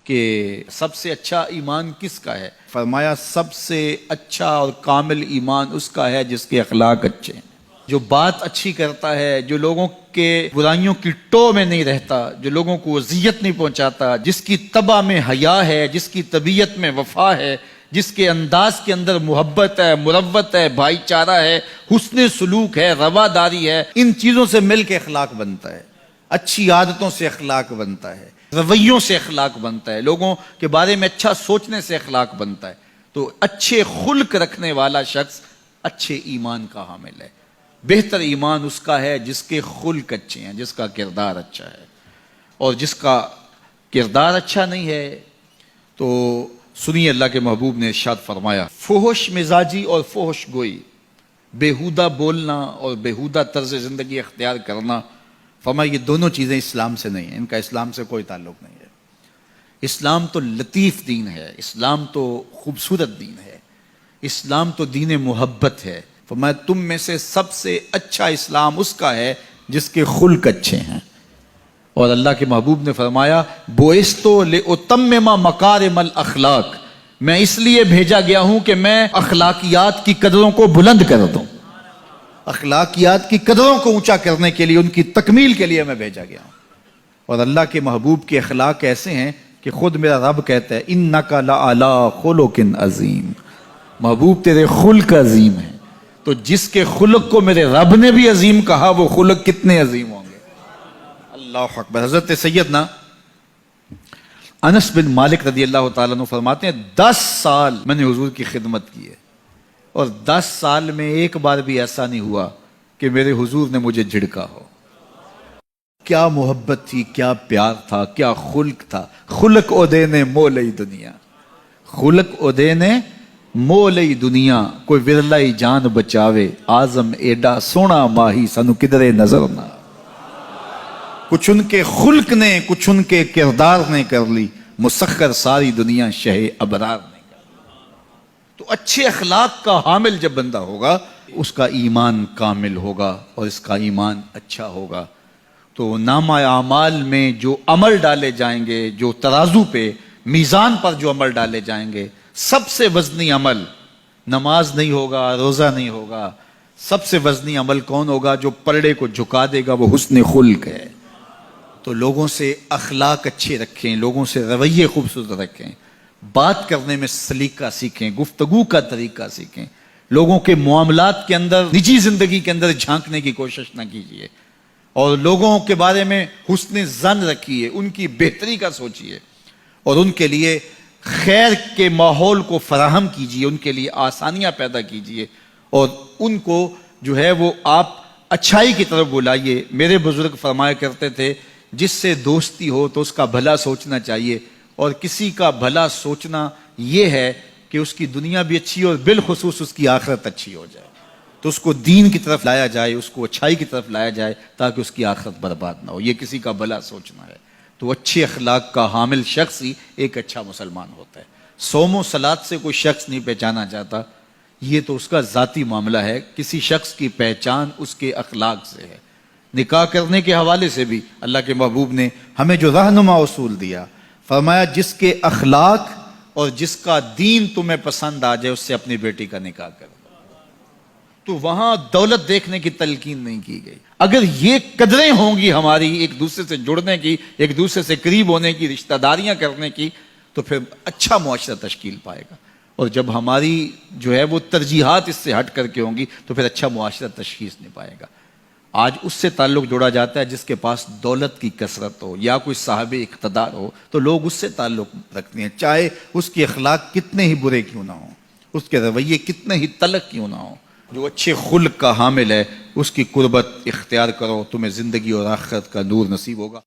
کہ سب سے اچھا ایمان کس کا ہے؟ فرمایا سب سے اچھا اور کامل ایمان اس کا ہے جس کے اخلاق اچھے ہیں، جو بات اچھی کرتا ہے، جو لوگوں کے برائیوں کی ٹو میں نہیں رہتا، جو لوگوں کو اذیت نہیں پہنچاتا، جس کی طبع میں حیا ہے، جس کی طبیعت میں وفا ہے، جس کے انداز کے اندر محبت ہے، مروت ہے، بھائی چارہ ہے، حسن سلوک ہے، رواداری ہے۔ ان چیزوں سے مل کے اخلاق بنتا ہے، اچھی عادتوں سے اخلاق بنتا ہے، رویوں سے اخلاق بنتا ہے، لوگوں کے بارے میں اچھا سوچنے سے اخلاق بنتا ہے۔ تو اچھے خلق رکھنے والا شخص اچھے ایمان کا حامل ہے۔ بہتر ایمان اس کا ہے جس کے خلق اچھے ہیں، جس کا کردار اچھا ہے۔ اور جس کا کردار اچھا نہیں ہے تو سنیے اللہ کے محبوب نے ارشاد فرمایا، فحش مزاجی اور فحش گوئی، بےہودہ بولنا اور بےہودہ طرز زندگی اختیار کرنا، فرمایا یہ دونوں چیزیں اسلام سے نہیں ہیں، ان کا اسلام سے کوئی تعلق نہیں ہے۔ اسلام تو لطیف دین ہے، اسلام تو خوبصورت دین ہے، اسلام تو دین محبت ہے۔ فرمایا تم میں سے سب سے اچھا اسلام اس کا ہے جس کے خلق اچھے ہیں۔ اور اللہ کے محبوب نے فرمایا بوئستو لأتمم مکارم الاخلاق، میں اس لیے بھیجا گیا ہوں کہ میں اخلاقیات کی قدروں کو بلند کر دوں، اخلاقیات کی قدروں کو اونچا کرنے کے لیے، ان کی تکمیل کے لیے میں بھیجا گیا ہوں۔ اور اللہ کے محبوب کے اخلاق ایسے ہیں کہ خود میرا رب کہتا ہے انک لعلی خلق عظیم، محبوب تیرے خلق عظیم ہیں۔ تو جس کے خلق کو میرے رب نے بھی عظیم کہا، وہ خلق کتنے عظیم ہوں گے۔ اللہ اکبر۔ حضرت سیدنا انس بن مالک رضی اللہ تعالیٰ عنہ فرماتے ہیں 10 سال میں نے حضور کی خدمت کی ہے، اور 10 سال میں ایک بار بھی ایسا نہیں ہوا کہ میرے حضور نے مجھے جھڑکا ہو۔ کیا محبت تھی، کیا پیار تھا، کیا خلق تھا۔ خلق اودے نے مولئی دنیا، خلق اودے نے مولئی دنیا، کوئی ورلائی جان بچاوے، آزم ایڈا سونا ماہی سانو کدرے نظر نہ۔ کچھ ان کے خلق نے، کچھ ان کے کردار نے کر لی، مسخر ساری دنیا شہ ابرار نے کر لی۔ تو اچھے اخلاق کا حامل جب بندہ ہوگا، اس کا ایمان کامل ہوگا اور اس کا ایمان اچھا ہوگا۔ تو نامہ اعمال میں جو عمل ڈالے جائیں گے، جو ترازو پہ، میزان پر جو عمل ڈالے جائیں گے، سب سے وزنی عمل نماز نہیں ہوگا، روزہ نہیں ہوگا۔ سب سے وزنی عمل کون ہوگا؟ جو پلڑے کو جھکا دے گا، وہ حسن خلق ہے۔ تو لوگوں سے اخلاق اچھے رکھیں، لوگوں سے رویے خوبصورت رکھیں، بات کرنے میں سلیقہ سیکھیں، گفتگو کا طریقہ سیکھیں، لوگوں کے معاملات کے اندر، نجی زندگی کے اندر جھانکنے کی کوشش نہ کیجیے، اور لوگوں کے بارے میں حسن ظن رکھیے، ان کی بہتری کا سوچیے، اور ان کے لیے خیر کے ماحول کو فراہم کیجیے، ان کے لیے آسانیاں پیدا کیجیے، اور ان کو جو ہے وہ آپ اچھائی کی طرف بلائیے۔ میرے بزرگ فرمایا کرتے تھے جس سے دوستی ہو تو اس کا بھلا سوچنا چاہیے، اور کسی کا بھلا سوچنا یہ ہے کہ اس کی دنیا بھی اچھی اور بالخصوص اس کی آخرت اچھی ہو جائے، تو اس کو دین کی طرف لایا جائے، اس کو اچھائی کی طرف لایا جائے تاکہ اس کی آخرت برباد نہ ہو۔ یہ کسی کا بھلا سوچنا ہے۔ تو اچھے اخلاق کا حامل شخص ہی ایک اچھا مسلمان ہوتا ہے۔ صوم و صلات سے کوئی شخص نہیں پہچانا جاتا، یہ تو اس کا ذاتی معاملہ ہے۔ کسی شخص کی پہچان اس کے اخلاق سے ہے۔ نکاح کرنے کے حوالے سے بھی اللہ کے محبوب نے ہمیں جو رہنما اصول دیا، فرمایا جس کے اخلاق اور جس کا دین تمہیں پسند آ جائے اس سے اپنی بیٹی کا نکاح کر دو۔ تو وہاں دولت دیکھنے کی تلقین نہیں کی گئی۔ اگر یہ قدریں ہوں گی ہماری، ایک دوسرے سے جڑنے کی، ایک دوسرے سے قریب ہونے کی، رشتہ داریاں کرنے کی، تو پھر اچھا معاشرہ تشکیل پائے گا۔ اور جب ہماری جو ہے وہ ترجیحات اس سے ہٹ کر کے ہوں گی تو پھر اچھا معاشرہ تشخیص نہیں پائے گا۔ آج اس سے تعلق جوڑا جاتا ہے جس کے پاس دولت کی کثرت ہو یا کوئی صاحب اقتدار ہو، تو لوگ اس سے تعلق رکھتے ہیں، چاہے اس کے اخلاق کتنے ہی برے کیوں نہ ہوں، اس کے رویے کتنے ہی تلخ کیوں نہ ہوں۔ جو اچھے خلق کا حامل ہے اس کی قربت اختیار کرو، تمہیں زندگی اور آخرت کا نور نصیب ہوگا۔